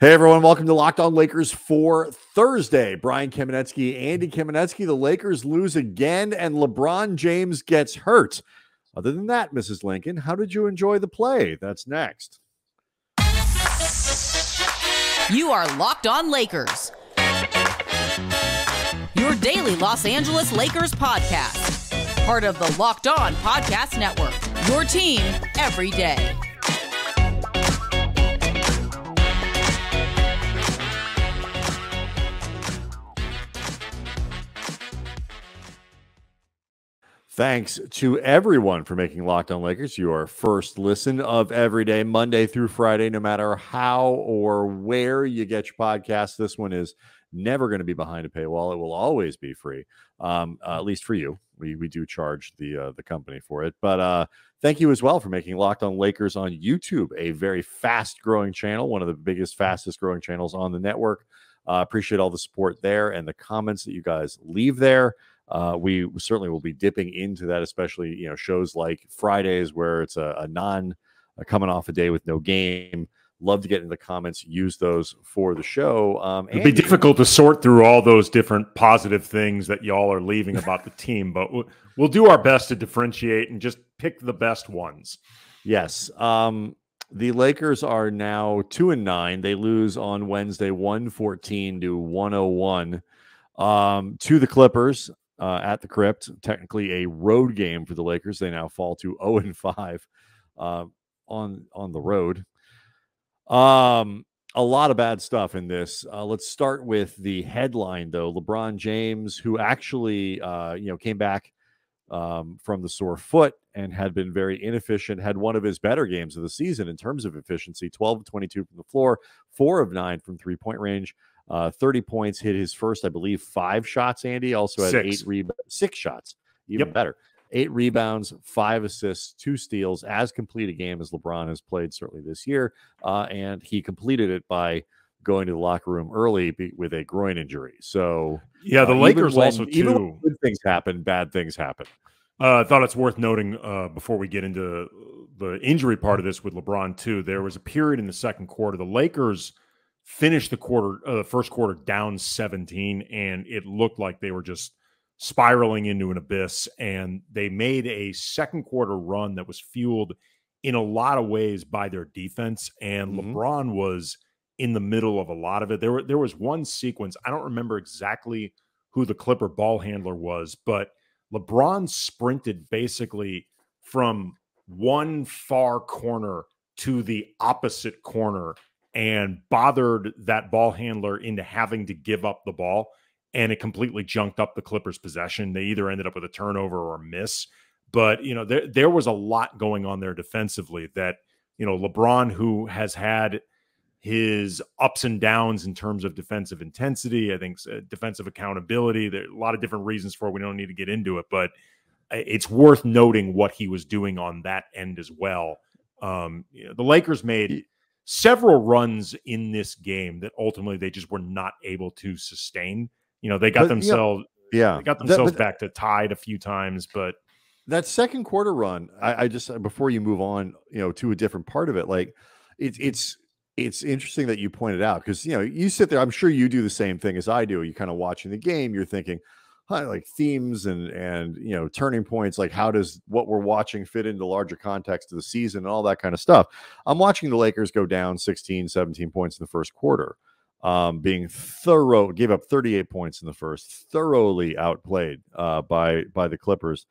Hey, everyone. Welcome to Locked On Lakers for Thursday. Brian Kamenetsky, Andy Kamenetsky. The Lakers lose again, and LeBron James gets hurt. Other than that, Mrs. Lincoln, how did you enjoy the play? That's next. You are Locked On Lakers, your daily Los Angeles Lakers podcast. Part of the Locked On Podcast Network, your team every day. Thanks to everyone for making Locked On Lakers your first listen of every day, Monday through Friday, no matter how or where you get your podcast. This one is never going to be behind a paywall. It will always be free, at least for you. We do charge the company for it. But thank you as well for making Locked On Lakers on YouTube a very fast-growing channel, one of the biggest, fastest-growing channels on the network. Appreciate all the support there and the comments that you guys leave there. We certainly will be dipping into that, especially, shows like Fridays where it's a coming off a day with no game. Love to get into the comments, use those for the show. It'd be difficult to sort through all those different positive things that y'all are leaving about the team, but we'll do our best to differentiate and just pick the best ones. Yes. The Lakers are now 2-9. They lose on Wednesday, 114-101 to the Clippers. At the Crypt, technically a road game for the Lakers. They now fall to 0-5 on the road. A lot of bad stuff in this. Let's start with the headline, though. LeBron James, who actually came back from the sore foot and had been very inefficient, had one of his better games of the season in terms of efficiency. 12 of 22 from the floor, 4 of 9 from three-point range. 30 points, hit his first, I believe, 5 shots, Andy. Also had 6 shots, even better. 8 rebounds, 5 assists, 2 steals, as complete a game as LeBron has played certainly this year. And he completed it by going to the locker room early with a groin injury. So, yeah, the Lakers also, too. Even when good things happen, bad things happen. I thought it's worth noting before we get into the injury part of this with LeBron, too. There was a period in the second quarter. The Lakers finished the first quarter down 17, and it looked like they were just spiraling into an abyss. And they made a second quarter run that was fueled in a lot of ways by their defense. And LeBron was in the middle of a lot of it. There was one sequence, I don't remember exactly who the Clipper ball handler was, but LeBron sprinted basically from one far corner to the opposite corner and bothered that ball handler into having to give up the ball, and it completely junked up the Clippers' possession. They either ended up with a turnover or a miss. But, there was a lot going on there defensively that, LeBron, who has had his ups and downs in terms of defensive intensity, I think defensive accountability, there are a lot of different reasons for it. We don't need to get into it, but it's worth noting what he was doing on that end as well. The Lakers made several runs in this game that ultimately they just were not able to sustain. They got themselves back to tied a few times, but that second quarter run, I just, before you move on, to a different part of it, like it's interesting that you pointed out, because you sit there, I'm sure you do the same thing as I do. You kind of watching the game, you're thinking, like themes and turning points, like how does what we're watching fit into larger context of the season and all that kind of stuff. I'm watching the Lakers go down 16, 17 points in the first quarter, gave up 38 points in the first, thoroughly outplayed by the Clippers.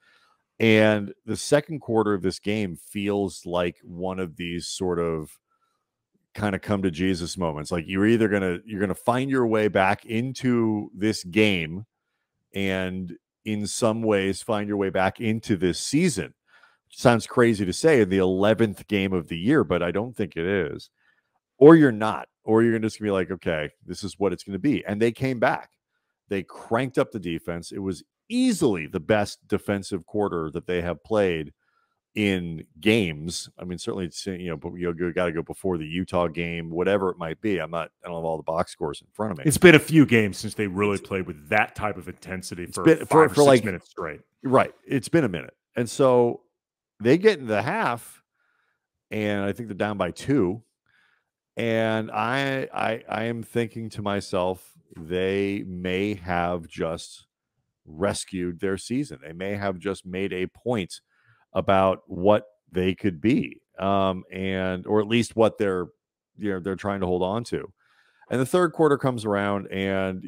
And the second quarter of this game feels like one of these sort of kind of come to Jesus moments. Like you're gonna find your way back into this game, and in some ways find your way back into this season. Sounds crazy to say in the 11th game of the year, but I don't think it is. Or you're not. Or you're just going to be like, okay, this is what it's going to be. And they came back. They cranked up the defense. It was easily the best defensive quarter that they have played in games. I mean, certainly, but you got to go before the Utah game, whatever it might be. I don't have all the box scores in front of me. It's been a few games since they really played with that type of intensity for 5 or 6 minutes straight. Right. It's been a minute. And so they get into the half, and I think they're down by 2. And I am thinking to myself, they may have just rescued their season. They may have just made a point about what they could be, and or at least what they're trying to hold on to. And the third quarter comes around, and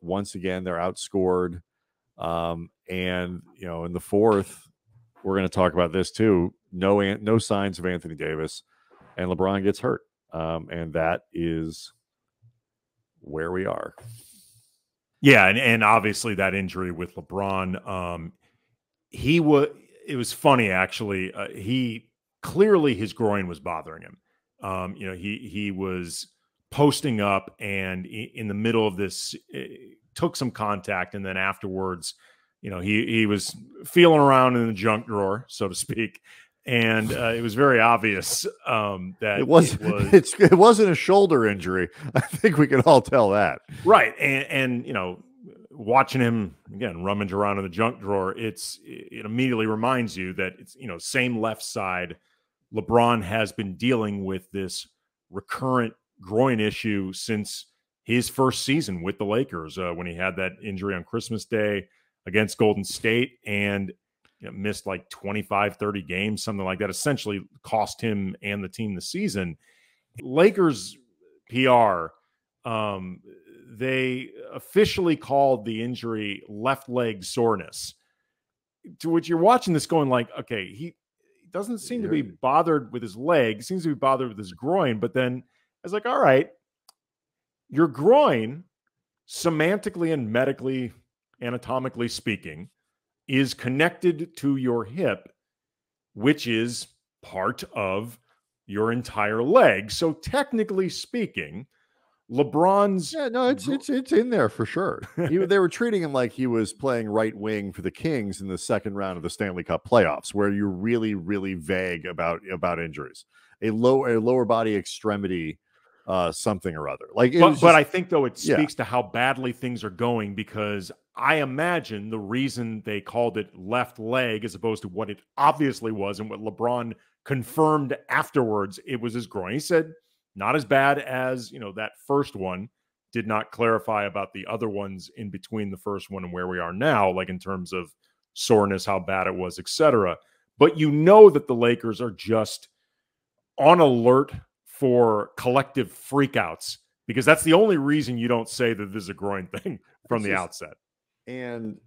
once again they're outscored. And in the fourth, we're going to talk about this too. No signs of Anthony Davis, and LeBron gets hurt, and that is where we are. Yeah, and obviously that injury with LeBron, it was funny actually. He clearly his groin was bothering him. He was posting up and in the middle of this took some contact, and then afterwards, he was feeling around in the junk drawer, so to speak. And it was very obvious that it wasn't a shoulder injury. I think we can all tell that. Right. And watching him, again, rummage around in the junk drawer, it immediately reminds you that it's, same left side. LeBron has been dealing with this recurrent groin issue since his first season with the Lakers, when he had that injury on Christmas Day against Golden State and missed like 25, 30 games, something like that, essentially cost him and the team the season. Lakers PR, they officially called the injury left leg soreness, to which you're watching this going like, okay, he doesn't seem to be bothered with his leg. He seems to be bothered with his groin. But then I was like, all right, your groin, semantically and medically, anatomically speaking, is connected to your hip, which is part of your entire leg. So technically speaking, LeBron's... Yeah, no, it's in there for sure. They were treating him like he was playing right wing for the Kings in the second round of the Stanley Cup playoffs, where you're really, really vague about injuries. A lower body extremity, something or other. But I think, though, it speaks to how badly things are going, because I imagine the reason they called it left leg as opposed to what it obviously was and what LeBron confirmed afterwards, it was his groin. He said not as bad as, that first one, did not clarify about the other ones in between the first one and where we are now, like in terms of soreness, how bad it was, etc. But that the Lakers are just on alert for collective freakouts, because that's the only reason you don't say that this is a groin thing from the outset. And,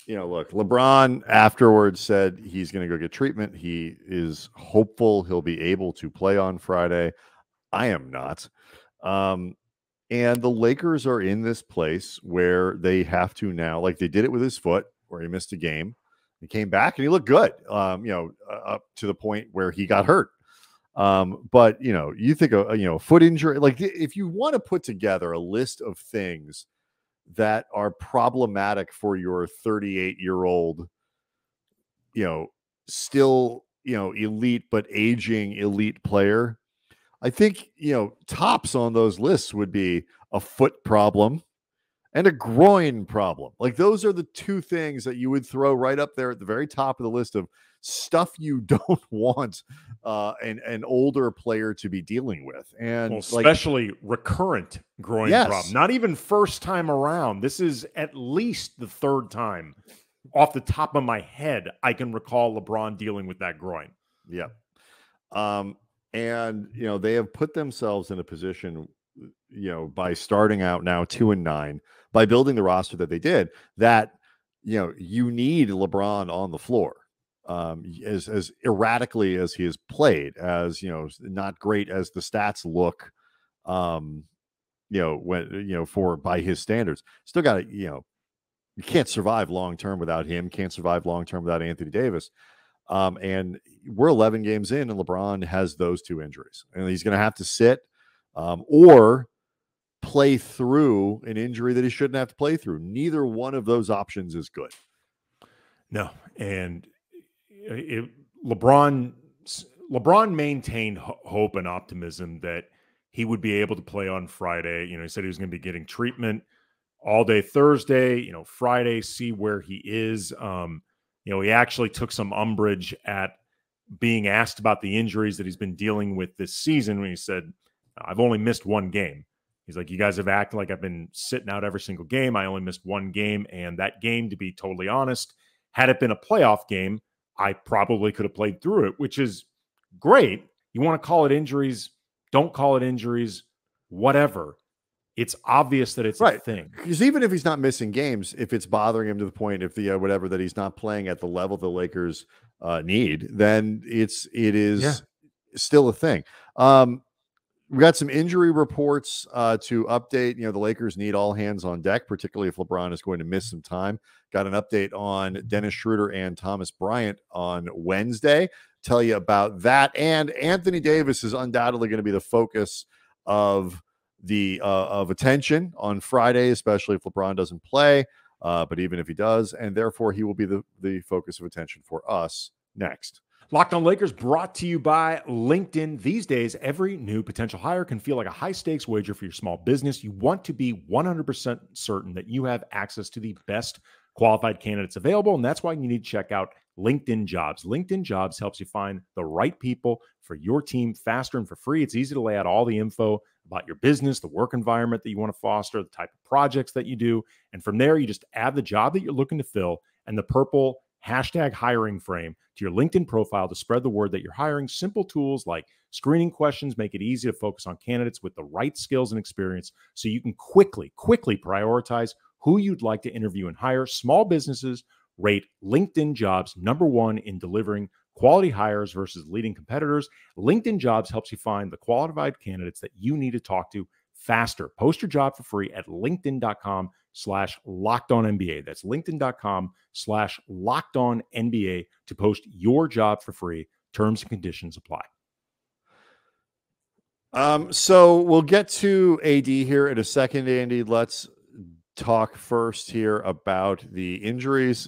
look, LeBron afterwards said he's going to go get treatment. He is hopeful he'll be able to play on Friday. I am not. And the Lakers are in this place where they have to now, like they did it with his foot, where he missed a game. He came back and he looked good, up to the point where he got hurt. But, you think of, foot injury, like if you want to put together a list of things that are problematic for your 38-year-old, still, elite, but aging elite player, I think, tops on those lists would be a foot problem and a groin problem. Like those are the two things that you would throw right up there at the very top of the list of stuff you don't want an older player to be dealing with. And especially recurrent groin problem, not even first time around. This is at least the third time off the top of my head I can recall LeBron dealing with that groin. Yeah. And, they have put themselves in a position, by starting out now 2-9, by building the roster that they did, that, you need LeBron on the floor. As erratically as he has played, as not great as the stats look, by his standards, still got to, you can't survive long term without him. Can't survive long term without Anthony Davis. And we're 11 games in, and LeBron has those two injuries, and he's going to have to sit or play through an injury that he shouldn't have to play through. Neither one of those options is good. No, and LeBron maintained hope and optimism that he would be able to play on Friday. He said he was going to be getting treatment all day Thursday, Friday, see where he is. He actually took some umbrage at being asked about the injuries that he's been dealing with this season when he said, I've only missed one game. He's like, you guys have acted like I've been sitting out every single game. I only missed one game. And that game, to be totally honest, had it been a playoff game, I probably could have played through it, which is great. You want to call it injuries, don't call it injuries, whatever. It's obvious that it's a thing. Because even if he's not missing games, if it's bothering him to the point, if the whatever, that he's not playing at the level the Lakers need, then it is still a thing. We got some injury reports to update. The Lakers need all hands on deck, particularly if LeBron is going to miss some time. Got an update on Dennis Schroeder and Thomas Bryant on Wednesday. Tell you about that. And Anthony Davis is undoubtedly going to be the focus of attention on Friday, especially if LeBron doesn't play. But even if he does, and therefore he will be the focus of attention for us next. Locked On Lakers brought to you by LinkedIn. These days, every new potential hire can feel like a high-stakes wager for your small business. You want to be 100% certain that you have access to the best qualified candidates available, and that's why you need to check out LinkedIn Jobs. LinkedIn Jobs helps you find the right people for your team faster and for free. It's easy to lay out all the info about your business, the work environment that you want to foster, the type of projects that you do, and from there, you just add the job that you're looking to fill and the purple #hiring frame to your LinkedIn profile to spread the word that you're hiring. Simple tools like screening questions make it easy to focus on candidates with the right skills and experience so you can quickly prioritize who you'd like to interview and hire. Small businesses rate LinkedIn Jobs #1 in delivering quality hires versus leading competitors. LinkedIn Jobs helps you find the qualified candidates that you need to talk to faster. Post your job for free at linkedin.com/LockedOnNBA. That's linkedin.com/LockedOnNBA to post your job for free. Terms and conditions apply. So we'll get to AD here in a second, Andy. Let's talk first here about the injuries.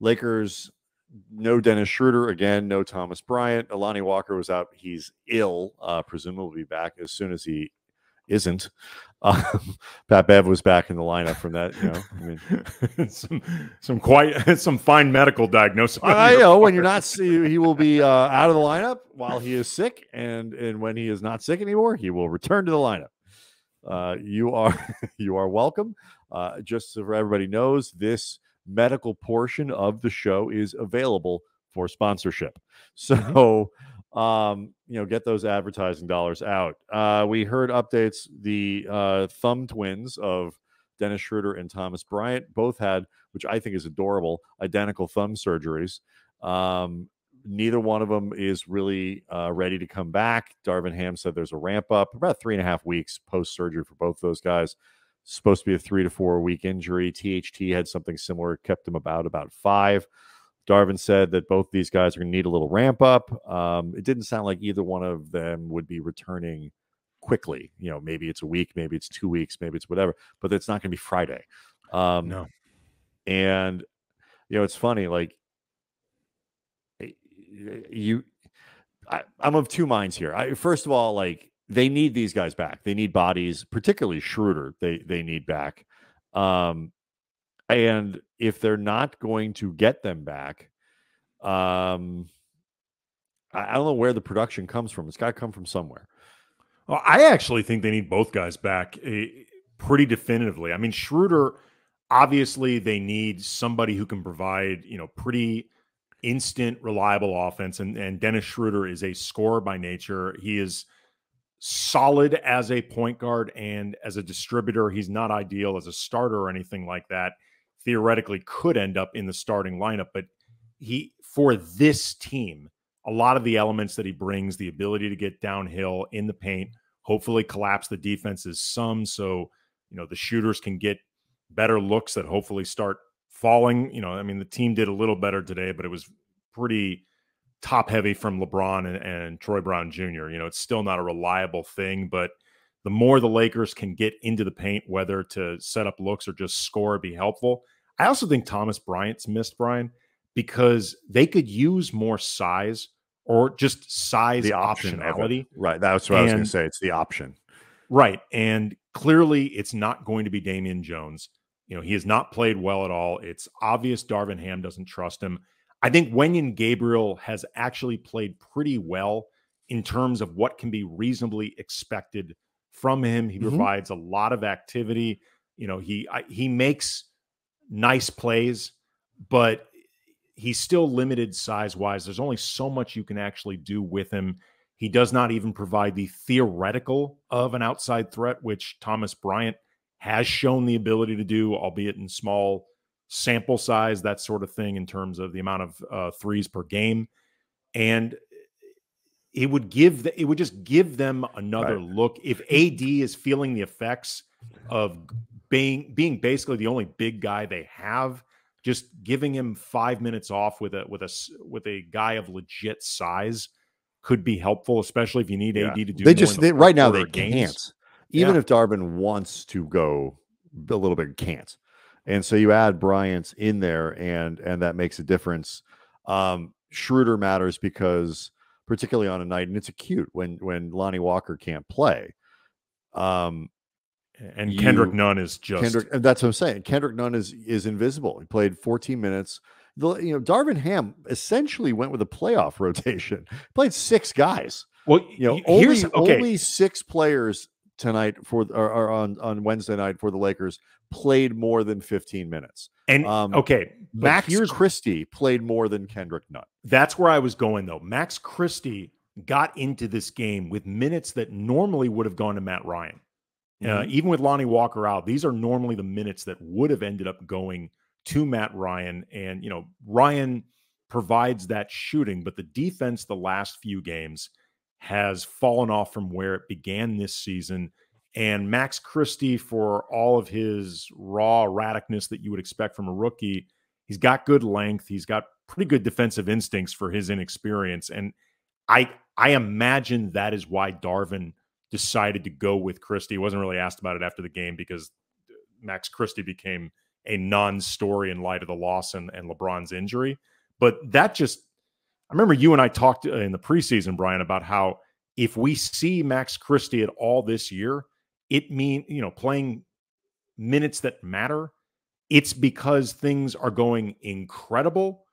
Lakers, no Dennis Schroeder again, no Thomas Bryant. Alani Walker was out. He's ill, presumably back as soon as he isn't. Pat Bev was back in the lineup from that. Some fine medical diagnosis. I know when you're not, he will be out of the lineup while he is sick, and when he is not sick anymore, he will return to the lineup. You are welcome. Just so everybody knows, this medical portion of the show is available for sponsorship. So, get those advertising dollars out. We heard updates. The thumb twins of Dennis Schroeder and Thomas Bryant both had, which I think is adorable, identical thumb surgeries. Neither one of them is really ready to come back. Darvin Ham said there's a ramp up, about 3.5 weeks post-surgery for both those guys. Supposed to be a 3 to 4 week injury. THT had something similar, kept him about 5. Darvin said that both these guys are going to need a little ramp up. It didn't sound like either one of them would be returning quickly. Maybe it's a week, maybe it's 2 weeks, maybe it's whatever, but it's not going to be Friday. No. And, it's funny, like, I'm of two minds here. First of all, like, they need these guys back. They need bodies, particularly Schroeder. They need back. And if they're not going to get them back, I don't know where the production comes from. It's got to come from somewhere. Well, I actually think they need both guys back pretty definitively. I mean, Schroeder, obviously, they need somebody who can provide, pretty instant, reliable offense. And Dennis Schroeder is a scorer by nature. He is solid as a point guard and as a distributor. He's not ideal as a starter or anything like that. Theoretically could end up in the starting lineup, but for this team, a lot of the elements that he brings, the ability to get downhill in the paint, hopefully collapse the defenses some, so the shooters can get better looks that hopefully start falling. The team did a little better today, but it was pretty top heavy from LeBron and Troy Brown Jr. It's still not a reliable thing, but the more the Lakers can get into the paint, whether to set up looks or just score, be helpful. I also think Thomas Bryant's missed, Brian, because they could use more size or just size optionality. Right. That's what I was going to say. It's the option. Right. And clearly it's not going to be Damian Jones. He has not played well at all. It's obvious Darvin Ham doesn't trust him. I think Wenyen Gabriel has actually played pretty well in terms of what can be reasonably expected from him. He provides a lot of activity. You know, he makes nice plays, but he's still limited size-wise. There's only so much you can actually do with him. He does not even provide the theoretical of an outside threat, which Thomas Bryant has shown the ability to do, albeit in small sample size, that sort of thing, in terms of the amount of threes per game. And it would just give them another look. If AD is feeling the effects of being basically the only big guy they have, just giving him 5 minutes off with a guy of legit size could be helpful, especially if you need AD to do. Right now they can't. Even if Darvin wants to go a little bit, can't. And so you add Bryant in there, and that makes a difference. Schroeder matters because, particularly on a night, and it's acute when Lonnie Walker can't play. And Kendrick Nunn is just that's what I'm saying. Kendrick Nunn is invisible. He played 14 minutes. Darvin Ham essentially went with a playoff rotation. Played 6 guys. Well, only 6 players tonight or on Wednesday night for the Lakers played more than 15 minutes. And Max Christie played more than Kendrick Nunn. That's where I was going, though. Max Christie got into this game with minutes that normally would have gone to Matt Ryan. Even with Lonnie Walker out, these are normally the minutes that would have ended up going to Matt Ryan. And, Ryan provides that shooting, but the defense the last few games has fallen off from where it began this season. And Max Christie, for all of his raw erraticness that you would expect from a rookie, he's got good length. He's got pretty good defensive instincts for his inexperience. And I imagine that is why Darvin decided to go with Christie. He wasn't really asked about it after the game because Max Christie became a non-story in light of the loss and LeBron's injury. But that I remember you and I talked in the preseason, Brian, about how if we see Max Christie at all this year, it means, playing minutes that matter, it's because things are going incredible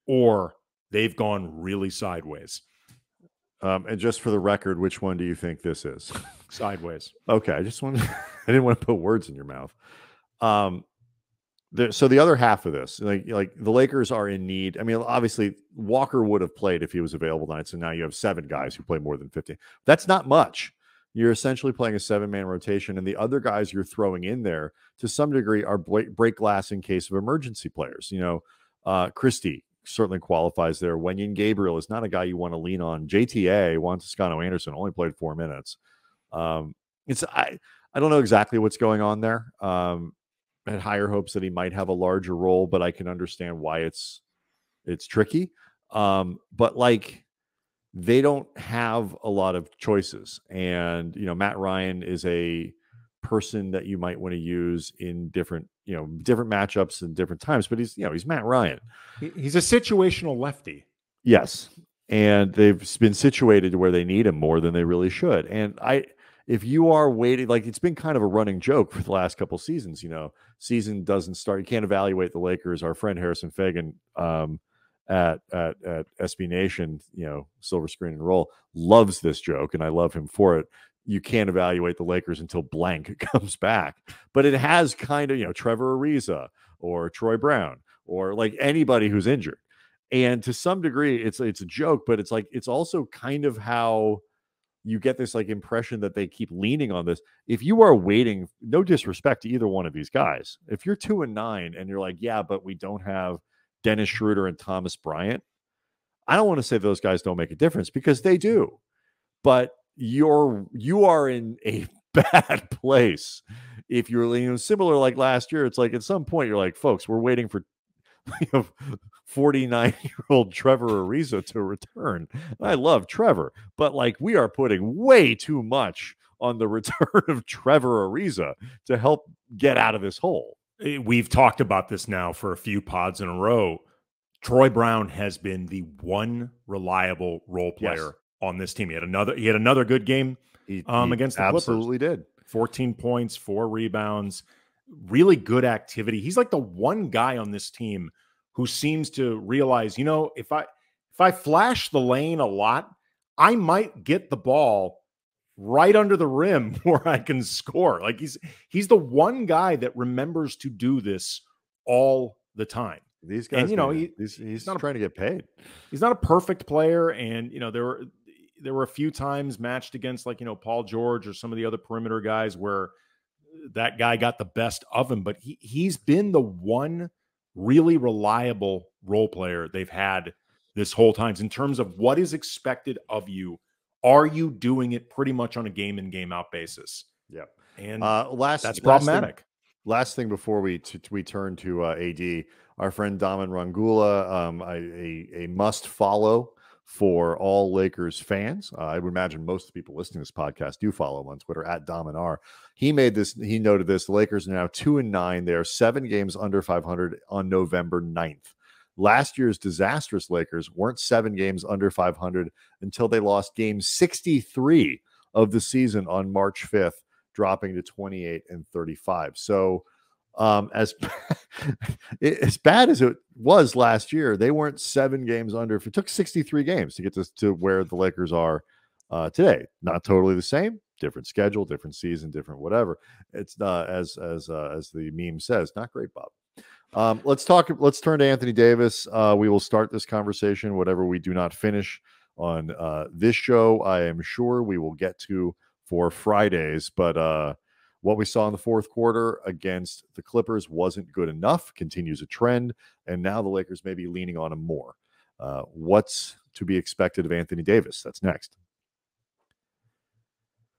or they've gone really sideways. And just for the record, which one do you think this is? Sideways. Okay. I didn't want to put words in your mouth. So the other half of this, like the Lakers are in need. I mean, obviously Walker would have played if he was available tonight. So now you have 7 guys who play more than 15. That's not much. You're essentially playing a 7-man rotation, and the other guys you're throwing in there to some degree are break glass in case of emergency players. Christie certainly qualifies there. Wenyen Gabriel is not a guy you want to lean on. JTA, Juan Toscano Anderson, only played 4 minutes. I don't know exactly what's going on there. I had higher hopes that he might have a larger role, but I can understand why it's tricky. But they don't have a lot of choices. And, Matt Ryan is a person that you might want to use in different matchups and different times, but he's Matt Ryan. He's a situational lefty. Yes. And they've been situated where they need him more than they really should. And if you are waiting, it's been kind of a running joke for the last couple seasons, season doesn't start. You can't evaluate the Lakers. Our friend Harrison Fagan, at SB Nation, Silver Screen and Roll, loves this joke, and I love him for it. You can't evaluate the Lakers until blank comes back. But it has kind of, Trevor Ariza or Troy Brown or anybody who's injured. And to some degree, it's a joke, but it's also kind of how you get this impression that they keep leaning on this. If you are waiting, no disrespect to either one of these guys, if you're 2-9 and you're yeah, but we don't have Dennis Schroeder and Thomas Bryant, I don't want to say those guys don't make a difference, because they do. But you are in a bad place if you're similar like last year. It's at some point you're folks, we're waiting for 49-year-old Trevor Ariza to return. I love Trevor, but we are putting way too much on the return of Trevor Ariza to help get out of this hole. We've talked about this now for a few pods in a row. Troy Brown has been the one reliable role player on this team. He had another good game against the Clippers. Absolutely did. 14 points, 4 rebounds, really good activity. He's the one guy on this team who seems to realize, if I flash the lane a lot, I might get the ball right under the rim where I can score. Like he's the one guy that remembers to do this all the time. These guys, and he's not trying to get paid. He's not a perfect player, and there were a few times matched against like Paul George or some of the other perimeter guys where that guy got the best of him, but he's been the one really reliable role player they've had this whole time in terms of what is expected of you. Are you doing it pretty much on a game in, game out basis? Yep. And that's problematic. Last thing before we turn to AD, our friend Daman Rangula, a must follow for all Lakers fans. I would imagine most of the people listening to this podcast do follow him on Twitter at DamanR. He noted this. The Lakers are now 2-9. They are 7 games under 500 on November 9th. Last year's disastrous Lakers weren't 7 games under 500 until they lost game 63 of the season on March 5th, dropping to 28-35. So as bad as it was last year, they weren't 7 games under. It took 63 games to get to where the Lakers are today. Not totally the same, different schedule, different season, different whatever. It's as the meme says, not great, Bob. Let's turn to Anthony Davis. We will start this conversation, whatever we do not finish on this show, I am sure we will get to for Fridays. But what we saw in the fourth quarter against the Clippers wasn't good enough, continues a trend, and now the Lakers may be leaning on him more. What's to be expected of Anthony Davis? That's next.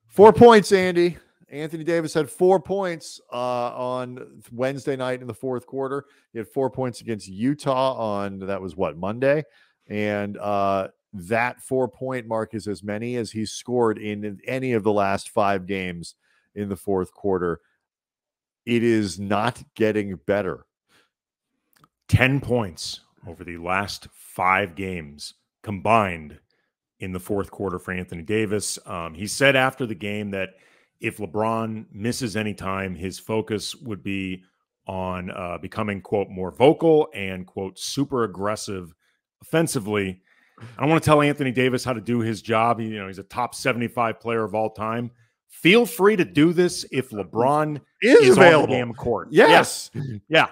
4 points, Andy. Anthony Davis had 4 points on Wednesday night in the fourth quarter. He had 4 points against Utah on, that was what, Monday? And that 4-point mark is as many as he's scored in any of the last 5 games in the fourth quarter. It is not getting better. 10 points over the last 5 games combined in the fourth quarter for Anthony Davis. He said after the game that if LeBron misses any time, his focus would be on becoming, quote, more vocal and, quote, super aggressive offensively. I don't want to tell Anthony Davis how to do his job. He's a top 75 player of all time. Feel free to do this if LeBron is available on the damn court. Yes. Yeah.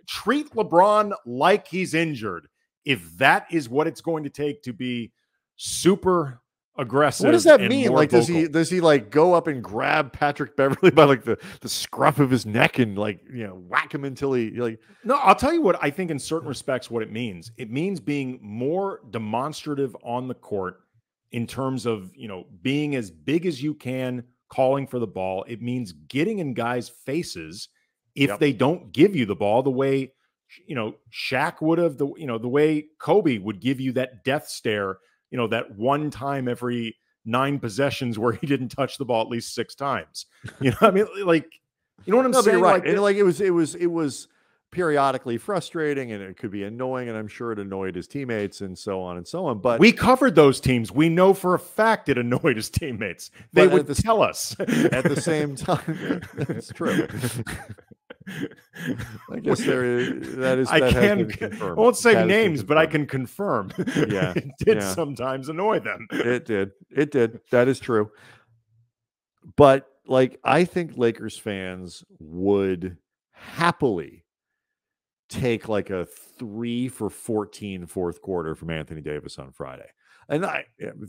Treat LeBron like he's injured. If that is what it's going to take to be super aggressive. What does that mean? Like, vocal. does he like go up and grab Patrick Beverley by like the scruff of his neck and whack him until he like? No, I'll tell you what I think in certain respects what it means. It means being more demonstrative on the court in terms of, being as big as you can, calling for the ball. It means getting in guys' faces if they don't give you the ball the way, Shaq would have, the way Kobe would give you that death stare, that one time every 9 possessions where he didn't touch the ball at least 6 times. I mean, like, you know what I'm saying? You're right. Like, and it was periodically frustrating, and it could be annoying, and I'm sure it annoyed his teammates and so on and so on. But we covered those teams. We know for a fact it annoyed his teammates. They would tell us. At the same time, that's true. I guess I won't say names, but I can confirm. Yeah, it did sometimes annoy them. It did. That is true. But like, I think Lakers fans would happily take like a 3 for 14 fourth quarter from Anthony Davis on Friday, and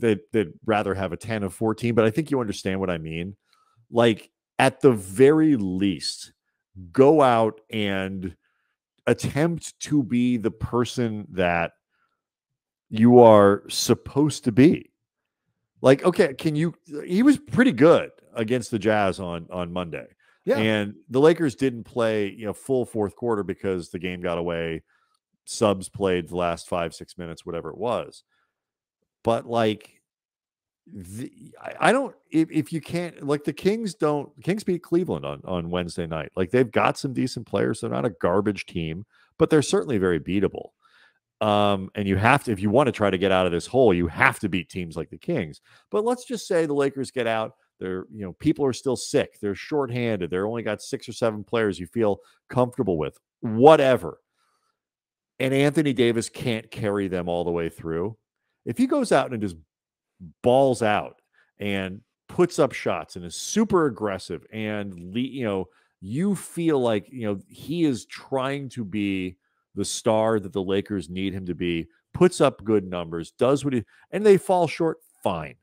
they'd rather have a 10 of 14. But I think you understand what I mean. Like, at the very least, go out and attempt to be the person that you are supposed to be. Like, okay, he was pretty good against the Jazz on Monday. Yeah. And the Lakers didn't play, full fourth quarter because the game got away. Subs played the last 5-6 minutes, whatever it was. But like, I don't, if you can't, like, the Kings beat Cleveland on Wednesday night. Like, they've got some decent players. They're not a garbage team, but they're certainly very beatable. And you have to, if you want to try to get out of this hole, you have to beat teams like the Kings. But let's just say the Lakers get out. They're, people are still sick. They're shorthanded. They're only got 6 or 7 players you feel comfortable with, whatever. And Anthony Davis can't carry them all the way through. If he goes out and just balls out and puts up shots and is super aggressive and you feel like he is trying to be the star that the Lakers need him to be, puts up good numbers, does what and they fall short, fine.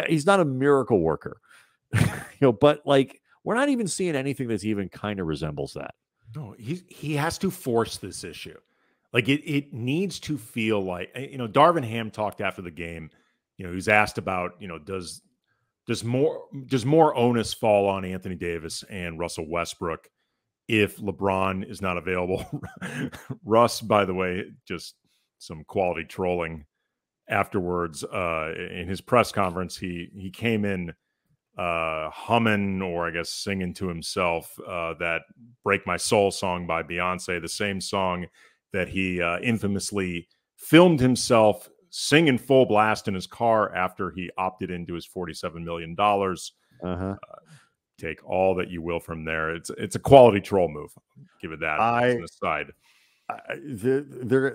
He's not a miracle worker. But like we're not even seeing anything that's even kind of resembles that. No, he has to force this issue. Like it needs to feel like, Darvin Ham talked after the game. He was asked about, does more onus fall on Anthony Davis and Russell Westbrook if LeBron is not available? Russ, by the way, just some quality trolling afterwards. In his press conference, he came in humming, or I guess singing to himself, that "Break My Soul" song by Beyonce, the same song that he infamously filmed himself singing full blast in his car after he opted into his $47 million. Take all that you will from there. It's a quality troll move. Give it that as an aside.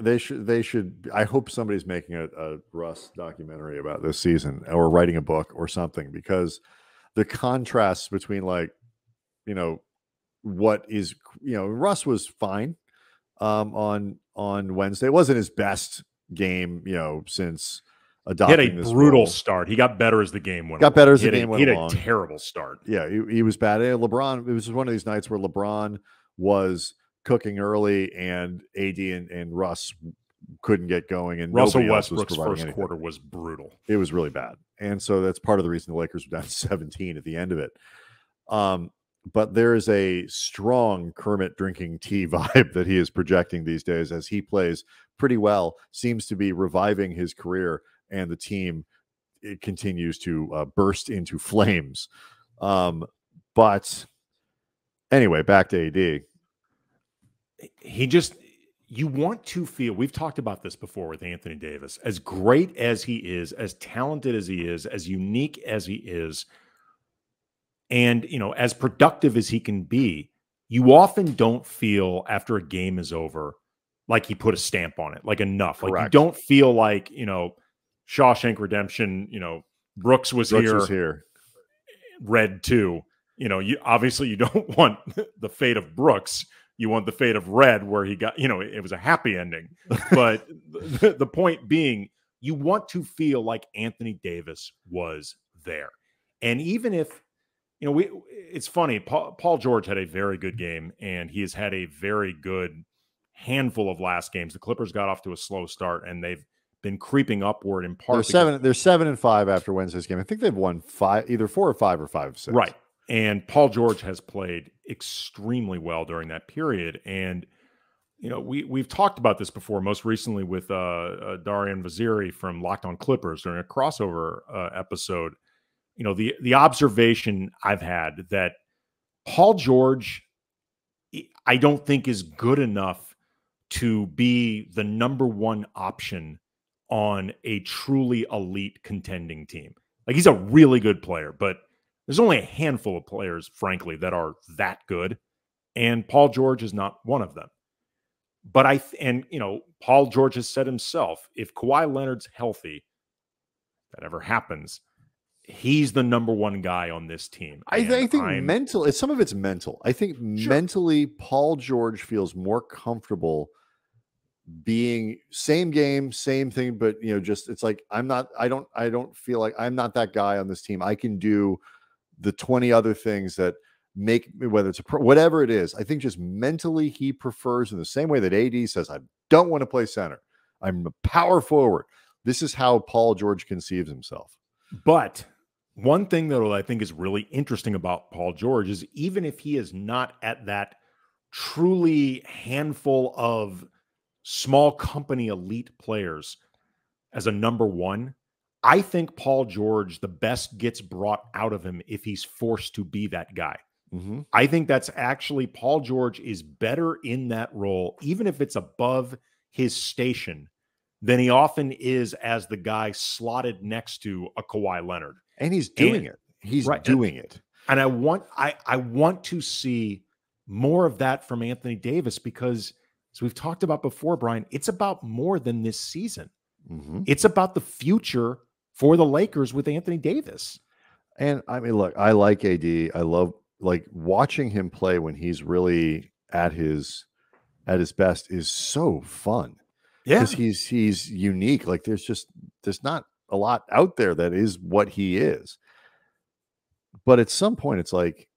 They should. I hope somebody's making a Russ documentary about this season, or writing a book or something, because the contrasts between what is Russ was fine on Wednesday. It wasn't his best game He since had adopting a this brutal role. start. He got better as the game went. Got better as the game went along. He had a terrible start. Yeah, he was bad. LeBron. It was one of these nights where LeBron was cooking early, and AD and Russ couldn't get going, and Russell nobody else was Westbrook's providing first anything. quarter was brutal. It was really bad, and so that's part of the reason the Lakers were down 17 at the end of it. But there is a strong Kermit drinking tea vibe that he is projecting these days, as he plays pretty well, seems to be reviving his career, and the team, it continues to burst into flames. But anyway, back to AD. You want to feel, we've talked about this before with Anthony Davis, as great as he is, as talented as he is, as unique as he is, and, as productive as he can be, you often don't feel after a game is over like he put a stamp on it, like enough. Correct. Like you don't feel like, Shawshank Redemption, Brooks was here. Red 2. You obviously you don't want the fate of Brooks. You want the fate of Red, where he got, it was a happy ending. But the point being, you want to feel like Anthony Davis was there. And even if, it's funny, Paul George had a very good game, and he has had a very good handful of last games. The Clippers got off to a slow start, and they've been creeping upward in part. They're 7-5 after Wednesday's game. I think they've won 5, either 4 or 5 or 5 or 6. Right. And Paul George has played extremely well during that period. And, we've talked about this before, most recently with Darian Vaziri from Locked On Clippers during a crossover episode. The observation I've had that Paul George, I don't think, is good enough to be the number one option on a truly elite contending team. Like, he's a really good player, but there's only a handful of players, frankly, that are that good. And Paul George is not one of them. But Paul George has said himself, if Kawhi Leonard's healthy, if that ever happens, he's the number one guy on this team. I think some of it's mental. I think mentally, Paul George feels more comfortable being same game, same thing, but it's like I don't feel like I'm not that guy on this team. I can do the 20 other things that make, whether it's whatever it is. I think just mentally he prefers, in the same way that AD says, I don't want to play center, I'm a power forward. This is how Paul George conceives himself. But one thing that I think is really interesting about Paul George is, even if he is not at that truly handful of small company elite players as a number one, I think Paul George, the best gets brought out of him if he's forced to be that guy. Mm-hmm. I think that's actually, Paul George is better in that role, even if it's above his station, than he often is as the guy slotted next to a Kawhi Leonard. And he's doing it. He's doing it. And I want to see more of that from Anthony Davis, because, as we've talked about before, Brian, it's about more than this season. Mm-hmm. It's about the future for the Lakers with Anthony Davis. And I mean, look, I like AD. I love like watching him play when he's really at his best is so fun. Yeah, Because he's unique. Like there's not a lot out there that is what he is. But at some point, it's like,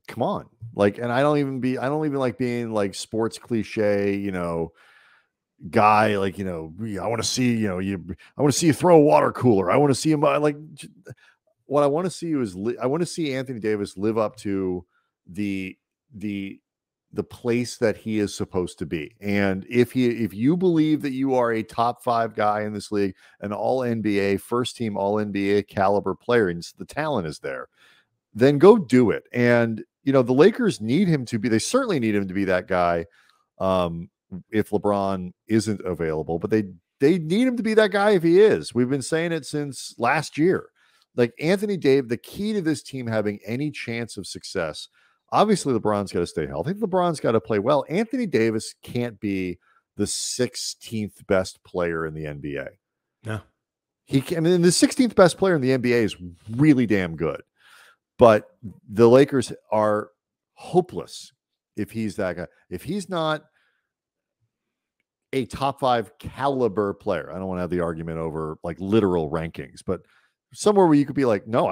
come on, like, and I don't even like being like sports cliche, guy, like, I want to see, I want to see you throw a water cooler. I want to see him like, what I want to see is I want to see Anthony Davis live up to the place that he is supposed to be. And if you believe that you are a top 5 guy in this league, an all NBA, first team all NBA caliber player, and the talent is there, then go do it. And, the Lakers need him to be, they certainly need him to be that guy. If LeBron isn't available, but they need him to be that guy if he is. We've been saying it since last year. Like Anthony Davis, the key to this team having any chance of success, obviously LeBron's got to stay healthy. LeBron's got to play well. Anthony Davis can't be the 16th best player in the NBA. No. The 16th best player in the NBA is really damn good. But the Lakers are hopeless if he's that guy. If he's not a top 5 caliber player, I don't want to have the argument over like literal rankings, but somewhere where you could be like, no,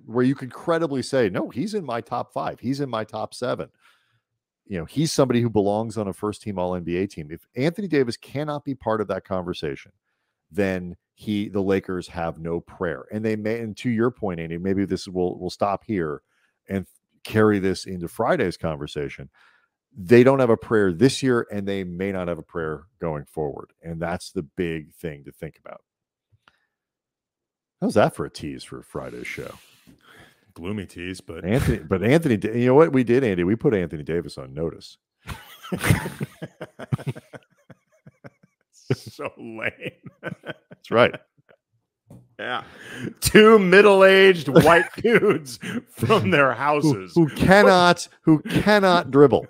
where you could credibly say, no, he's in my top 5. He's in my top 7. He's somebody who belongs on a first team all NBA team. If Anthony Davis cannot be part of that conversation, then the Lakers have no prayer. And they may, and to your point, Andy, maybe we'll stop here and carry this into Friday's conversation. They don't have a prayer this year, and they may not have a prayer going forward. And that's the big thing to think about. How's that for a tease for Friday's show? Gloomy tease, but Anthony, you know what we did, Andy? We put Anthony Davis on notice. So lame. That's right. Yeah. 2 middle-aged white dudes from their houses who cannot dribble.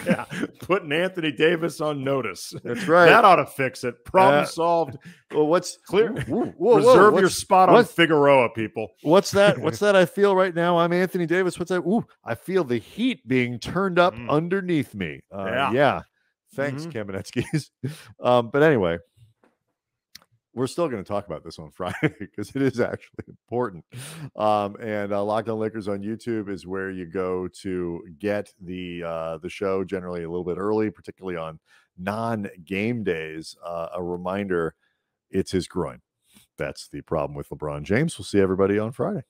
Yeah. Putting Anthony Davis on notice. That's right. That ought to fix it. Problem solved. Well, what's clear? Reserve your spot on Figueroa, people. What's that? What's that I feel right now? I'm Anthony Davis. What's that? Ooh, I feel the heat being turned up underneath me. Yeah. Thanks, Kamenetsky's. But anyway, we're still going to talk about this on Friday because it is actually important. And Locked On Lakers on YouTube is where you go to get the show generally a little bit early, particularly on non-game days. A reminder, it's his groin. That's the problem with LeBron James. We'll see everybody on Friday.